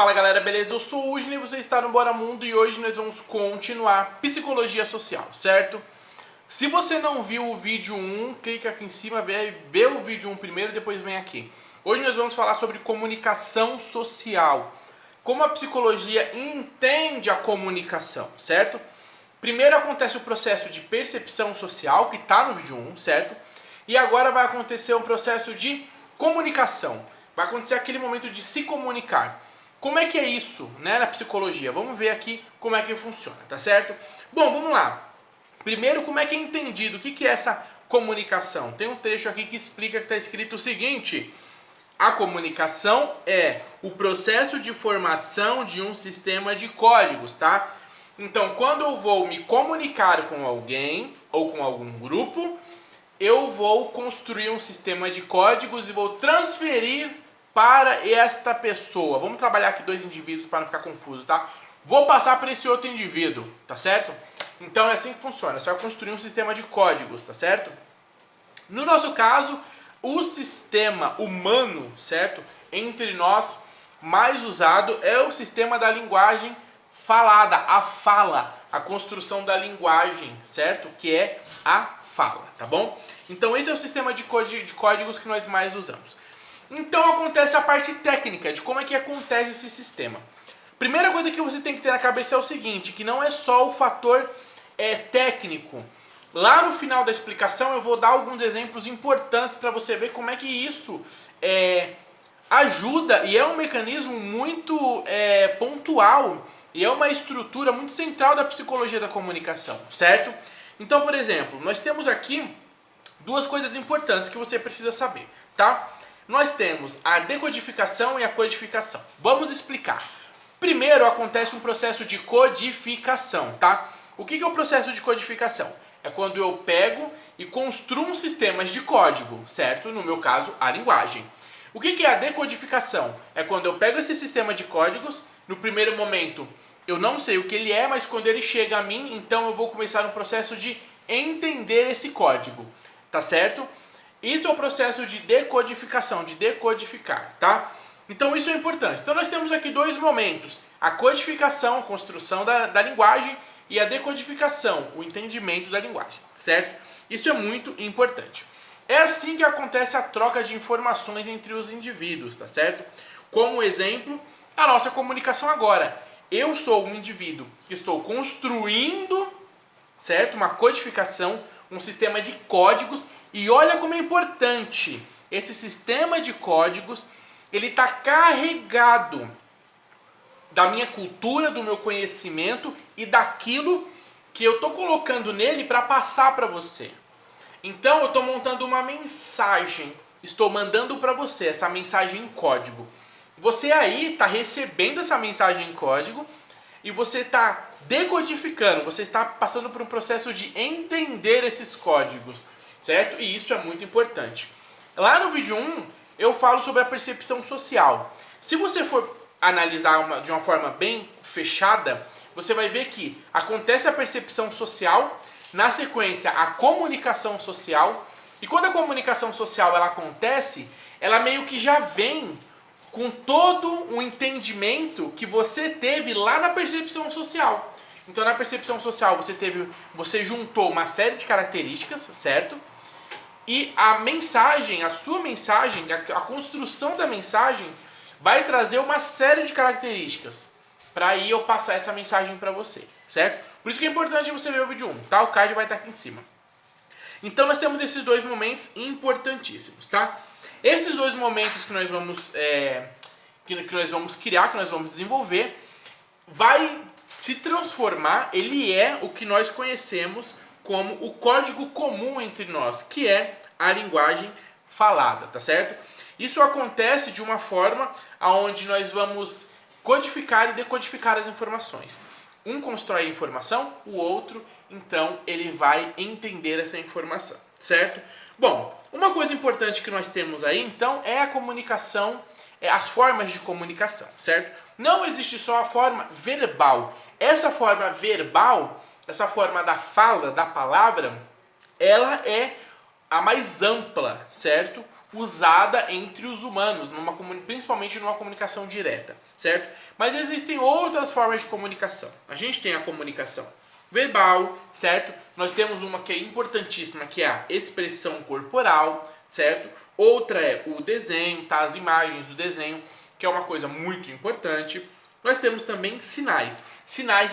Fala galera, beleza? Eu sou o Ujne e você está no Bora Mundo e hoje nós vamos continuar Psicologia Social, certo? Se você não viu o vídeo 1, clica aqui em cima, vê o vídeo 1 primeiro e depois vem aqui. Hoje nós vamos falar sobre comunicação social. Como a psicologia entende a comunicação, certo? Primeiro acontece o processo de percepção social, que está no vídeo 1, certo? E agora vai acontecer um processo de comunicação. Vai acontecer aquele momento de se comunicar. Como é que é isso, né, na psicologia? Vamos ver aqui como é que funciona, tá certo? Bom, vamos lá. Primeiro, como é que é entendido? O que é essa comunicação? Tem um trecho aqui que explica que está escrito o seguinte: a comunicação é o processo de formação de um sistema de códigos, tá? Então, quando eu vou me comunicar com alguém ou com algum grupo, eu vou construir um sistema de códigos e vou transferir para esta pessoa. Vamos trabalhar aqui dois indivíduos para não ficar confuso, tá? Vou passar para esse outro indivíduo, tá certo? Então é assim que funciona. Você vai construir um sistema de códigos, tá certo? No nosso caso, o sistema humano, certo? Entre nós, mais usado é o sistema da linguagem falada, a fala, a construção da linguagem, certo? Que é a fala, tá bom? Então esse é o sistema de códigos que nós mais usamos. Então acontece a parte técnica de como é que acontece esse sistema. Primeira coisa que você tem que ter na cabeça é o seguinte, que não é só o fator técnico. Lá no final da explicação eu vou dar alguns exemplos importantes para você ver como é que isso ajuda e é um mecanismo muito pontual e é uma estrutura muito central da psicologia da comunicação, certo? Então, por exemplo, nós temos aqui duas coisas importantes que você precisa saber, tá? Nós temos a decodificação e a codificação. Vamos explicar. Primeiro acontece um processo de codificação, tá? O que é o processo de codificação? É quando eu pego e construo um sistema de código, certo? No meu caso, a linguagem. O que é a decodificação? É quando eu pego esse sistema de códigos, no primeiro momento eu não sei o que ele é, mas quando ele chega a mim, então eu vou começar um processo de entender esse código, tá certo? Isso é o processo de decodificação, de decodificar, tá? Então isso é importante. Então nós temos aqui dois momentos: a codificação, a construção da linguagem, e a decodificação, o entendimento da linguagem, certo? Isso é muito importante. É assim que acontece a troca de informações entre os indivíduos, tá certo? Como exemplo, a nossa comunicação agora. Eu sou um indivíduo que estou construindo, certo? Uma codificação, um sistema de códigos. E olha como é importante, esse sistema de códigos, ele está carregado da minha cultura, do meu conhecimento e daquilo que eu estou colocando nele para passar para você. Então eu estou montando uma mensagem, estou mandando para você essa mensagem em código. Você aí está recebendo essa mensagem em código e você está decodificando, você está passando por um processo de entender esses códigos, certo? E isso é muito importante. Lá no vídeo 1, eu falo sobre a percepção social. Se você for analisar de uma forma bem fechada, você vai ver que acontece a percepção social, na sequência a comunicação social, e quando a comunicação social ela acontece, ela meio que já vem com todo o entendimento que você teve lá na percepção social. Então na percepção social você juntou uma série de características, certo? E a mensagem, a sua mensagem, a construção da mensagem vai trazer uma série de características para aí eu passar essa mensagem para você, certo? Por isso que é importante você ver o vídeo 1, tá? O card vai estar aqui em cima. Então nós temos esses dois momentos importantíssimos, tá? Esses dois momentos que nós vamos criar, que nós vamos desenvolver, vai se transformar, ele é o que nós conhecemos como o código comum entre nós, que é a linguagem falada, tá certo? Isso acontece de uma forma onde nós vamos codificar e decodificar as informações. Um constrói a informação, o outro, então, ele vai entender essa informação, certo? Bom, uma coisa importante que nós temos aí, então, é a comunicação, as formas de comunicação, certo? Não existe só a forma verbal. Essa forma verbal, essa forma da fala, da palavra, ela é a mais ampla, certo? usada entre os humanos, principalmente numa comunicação direta, certo? Mas existem outras formas de comunicação. A gente tem a comunicação verbal, certo? Nós temos uma que é importantíssima, que é a expressão corporal, certo? Outra é o desenho, tá? As imagens do desenho, que é uma coisa muito importante. Nós temos também sinais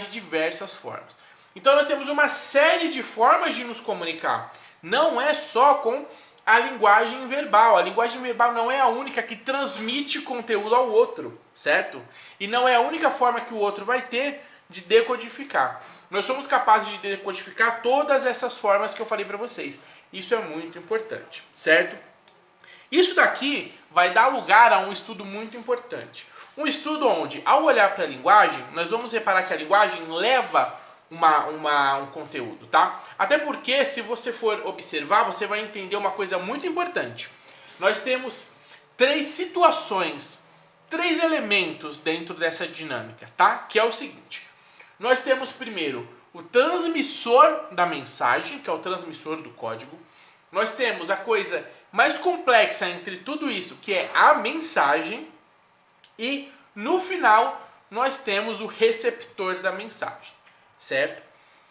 de diversas formas. Então nós temos uma série de formas de nos comunicar. Não é só com a linguagem verbal. A linguagem verbal não é a única que transmite conteúdo ao outro, certo? E não é a única forma que o outro vai ter de decodificar. Nós somos capazes de decodificar todas essas formas que eu falei para vocês. Isso é muito importante, certo? Isso daqui vai dar lugar a um estudo muito importante. Um estudo onde, ao olhar para a linguagem, nós vamos reparar que a linguagem leva um conteúdo, tá? Até porque, se você for observar, você vai entender uma coisa muito importante. Nós temos 3 situações, 3 elementos dentro dessa dinâmica, tá? Que é o seguinte. Nós temos primeiro o transmissor da mensagem, que é o transmissor do código. Nós temos a coisa mais complexa entre tudo isso, que é a mensagem. E no final, nós temos o receptor da mensagem, certo?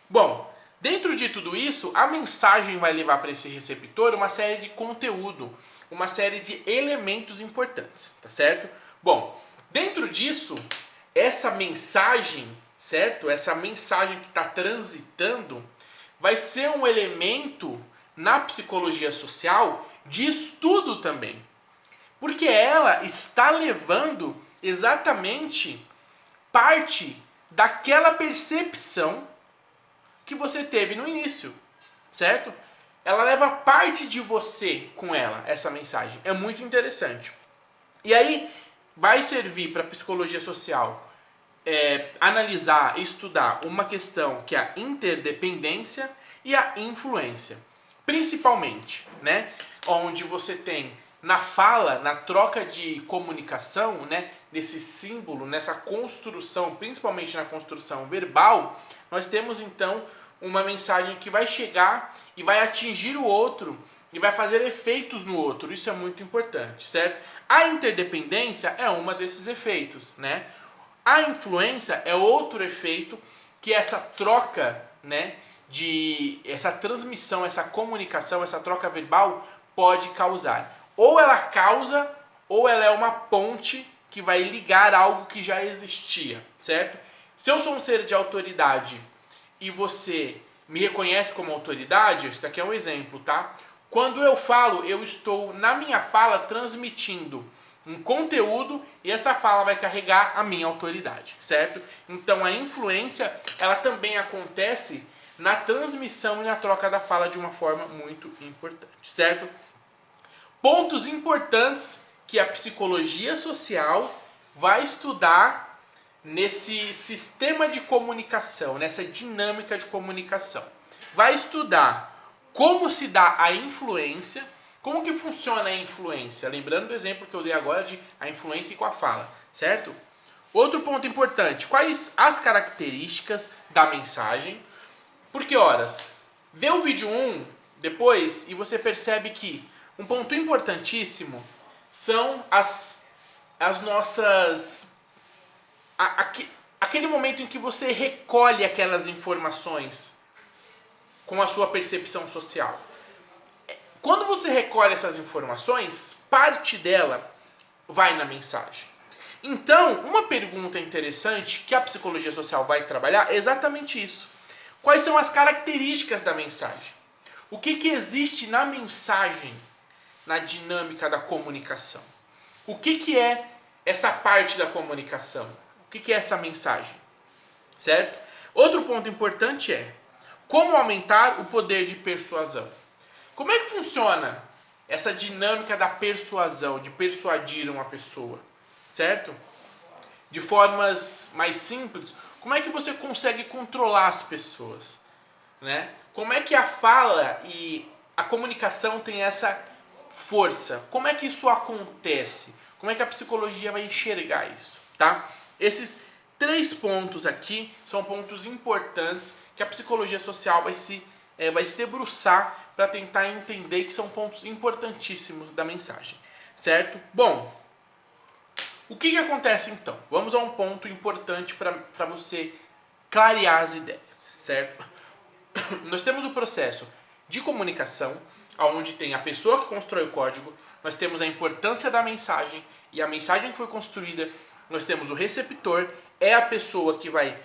Bom, dentro de tudo isso, a mensagem vai levar para esse receptor uma série de conteúdo, uma série de elementos importantes, tá certo? Bom, dentro disso, essa mensagem, certo? Essa mensagem que está transitando vai ser um elemento na psicologia social de estudo também. Porque ela está levando exatamente parte daquela percepção que você teve no início, certo? Ela leva parte de você com ela, essa mensagem. É muito interessante. E aí vai servir para a psicologia social analisar, estudar uma questão que é a interdependência e a influência. Principalmente, né? Onde você tem na fala, na troca de comunicação, né, nesse símbolo, nessa construção, principalmente na construção verbal, nós temos então uma mensagem que vai chegar e vai atingir o outro e vai fazer efeitos no outro. Isso é muito importante, certo? A interdependência é uma desses efeitos, né? A influência é outro efeito que essa troca, né, essa transmissão, essa comunicação, essa troca verbal pode causar. Ou ela causa, ou ela é uma ponte que vai ligar algo que já existia, certo? Se eu sou um ser de autoridade e você me reconhece como autoridade, isso aqui é um exemplo, tá? Quando eu falo, eu estou, na minha fala, transmitindo um conteúdo e essa fala vai carregar a minha autoridade, certo? Então a influência, ela também acontece na transmissão e na troca da fala de uma forma muito importante, certo? Pontos importantes que a psicologia social vai estudar nesse sistema de comunicação, nessa dinâmica de comunicação. Vai estudar como se dá a influência, como que funciona a influência, lembrando do exemplo que eu dei agora de a influência com a fala, certo? Outro ponto importante, quais as características da mensagem? Porque, horas, vê o vídeo 1 depois e você percebe que um ponto importantíssimo são as nossas... aquele momento em que você recolhe aquelas informações com a sua percepção social. Quando você recolhe essas informações, parte dela vai na mensagem. Então, uma pergunta interessante que a psicologia social vai trabalhar é exatamente isso. Quais são as características da mensagem? O que existe na mensagem, na dinâmica da comunicação? O que é essa parte da comunicação? O que é essa mensagem? Certo? Outro ponto importante é como aumentar o poder de persuasão. Como é que funciona essa dinâmica da persuasão, de persuadir uma pessoa? Certo? De formas mais simples, como é que você consegue controlar as pessoas? Né? Como é que a fala e a comunicação tem essa força? Como é que isso acontece? Como é que a psicologia vai enxergar isso? Tá? Esses 3 pontos aqui são pontos importantes que a psicologia social vai se debruçar para tentar entender que são pontos importantíssimos da mensagem, certo? Bom, o que acontece então? Vamos a um ponto importante para você clarear as ideias, certo? Nós temos o processo de comunicação, onde tem a pessoa que constrói o código, nós temos a importância da mensagem e a mensagem que foi construída, nós temos o receptor, é a pessoa que vai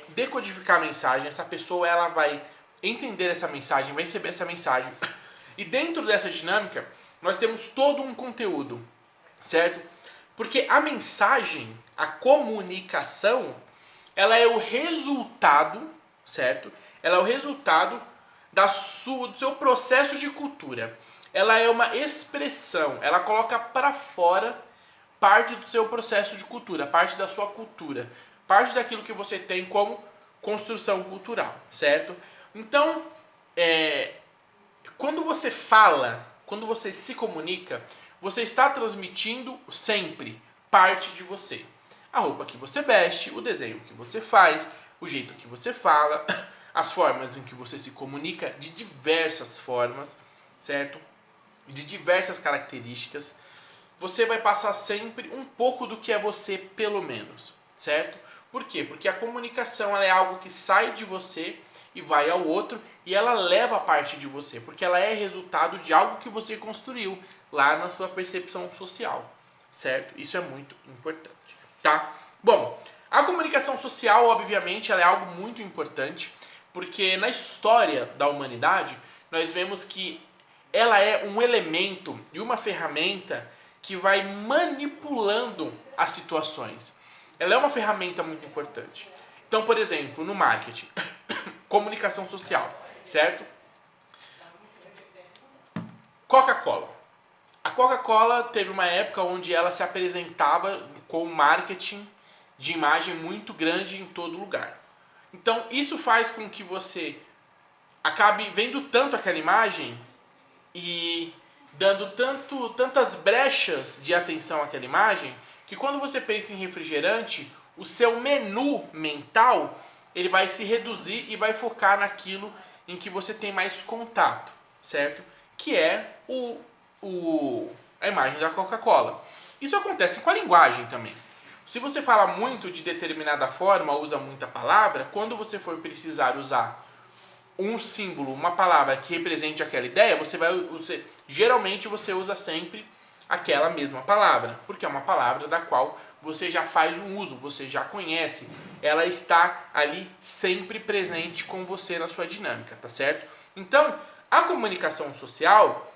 decodificar a mensagem, essa pessoa ela vai entender essa mensagem, vai receber essa mensagem. E dentro dessa dinâmica, nós temos todo um conteúdo, certo? Porque a mensagem, a comunicação, ela é o resultado, certo? Ela é o resultado do seu processo de cultura. Ela é uma expressão, ela coloca para fora parte do seu processo de cultura, parte da sua cultura, parte daquilo que você tem como construção cultural, certo? Então, quando você fala, quando você se comunica, você está transmitindo sempre parte de você. A roupa que você veste, o desenho que você faz, o jeito que você fala, as formas em que você se comunica, de diversas formas, certo? De diversas características. Você vai passar sempre um pouco do que é você, pelo menos, certo? Por quê? Porque a comunicação ela é algo que sai de você e vai ao outro e ela leva parte de você, porque ela é resultado de algo que você construiu lá na sua percepção social, certo? Isso é muito importante, tá? Bom, a comunicação social, obviamente, ela é algo muito importante, porque na história da humanidade, nós vemos que ela é um elemento e uma ferramenta que vai manipulando as situações. Ela é uma ferramenta muito importante. Então, por exemplo, no marketing, comunicação social, certo? Coca-Cola. A Coca-Cola teve uma época onde ela se apresentava com marketing de imagem muito grande em todo lugar. Então, isso faz com que você acabe vendo tanto aquela imagem e dando tantas brechas de atenção àquela imagem, que quando você pensa em refrigerante, o seu menu mental ele vai se reduzir e vai focar naquilo em que você tem mais contato, certo? Que é a imagem da Coca-Cola. Isso acontece com a linguagem também. Se você fala muito de determinada forma, usa muita palavra, quando você for precisar usar um símbolo, uma palavra que represente aquela ideia, geralmente você usa sempre aquela mesma palavra, porque é uma palavra da qual você já faz um uso, você já conhece, ela está ali sempre presente com você na sua dinâmica, tá certo? Então, a comunicação social,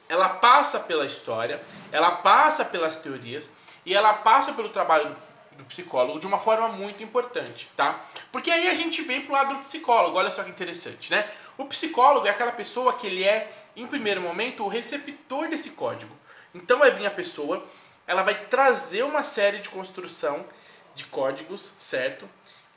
ela passa pela história, ela passa pelas teorias e ela passa pelo trabalho do psicólogo de uma forma muito importante, tá? Porque aí a gente vem pro lado do psicólogo, olha só que interessante, né? O psicólogo é aquela pessoa que ele é, em primeiro momento, o receptor desse código. Então vai vir a pessoa, ela vai trazer uma série de construção de códigos, certo?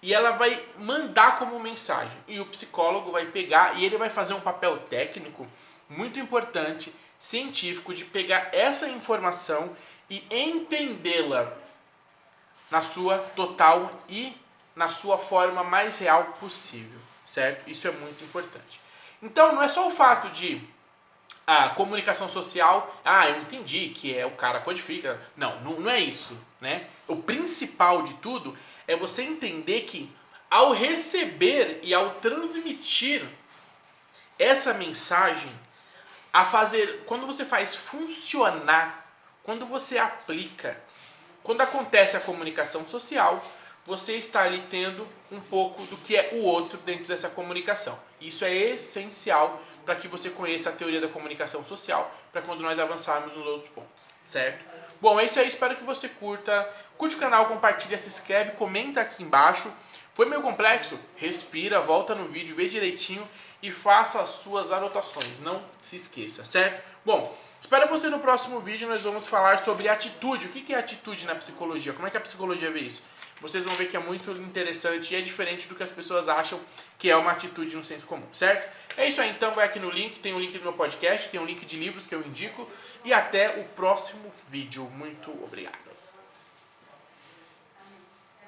E ela vai mandar como mensagem. E o psicólogo vai pegar e ele vai fazer um papel técnico muito importante, científico, de pegar essa informação e entendê-la na sua total e na sua forma mais real possível, certo? Isso é muito importante. Então, não é só o fato de a comunicação social, eu entendi que o cara codifica. Não é isso, né? O principal de tudo é você entender que ao receber e ao transmitir essa mensagem, quando você faz funcionar, quando você aplica, quando acontece a comunicação social, você está ali tendo um pouco do que é o outro dentro dessa comunicação. Isso é essencial para que você conheça a teoria da comunicação social, para quando nós avançarmos nos outros pontos, certo? Bom, é isso aí, espero que você curta. Curte o canal, compartilha, se inscreve, comenta aqui embaixo. Foi meio complexo? Respira, volta no vídeo, vê direitinho e faça as suas anotações. Não se esqueça, certo? Bom, espero você no próximo vídeo. Nós vamos falar sobre atitude. O que é atitude na psicologia? Como é que a psicologia vê isso? Vocês vão ver que é muito interessante e é diferente do que as pessoas acham que é uma atitude no senso comum, certo? É isso aí, então vai aqui no link, tem o link do meu podcast, tem um link de livros que eu indico e até o próximo vídeo. Muito obrigado.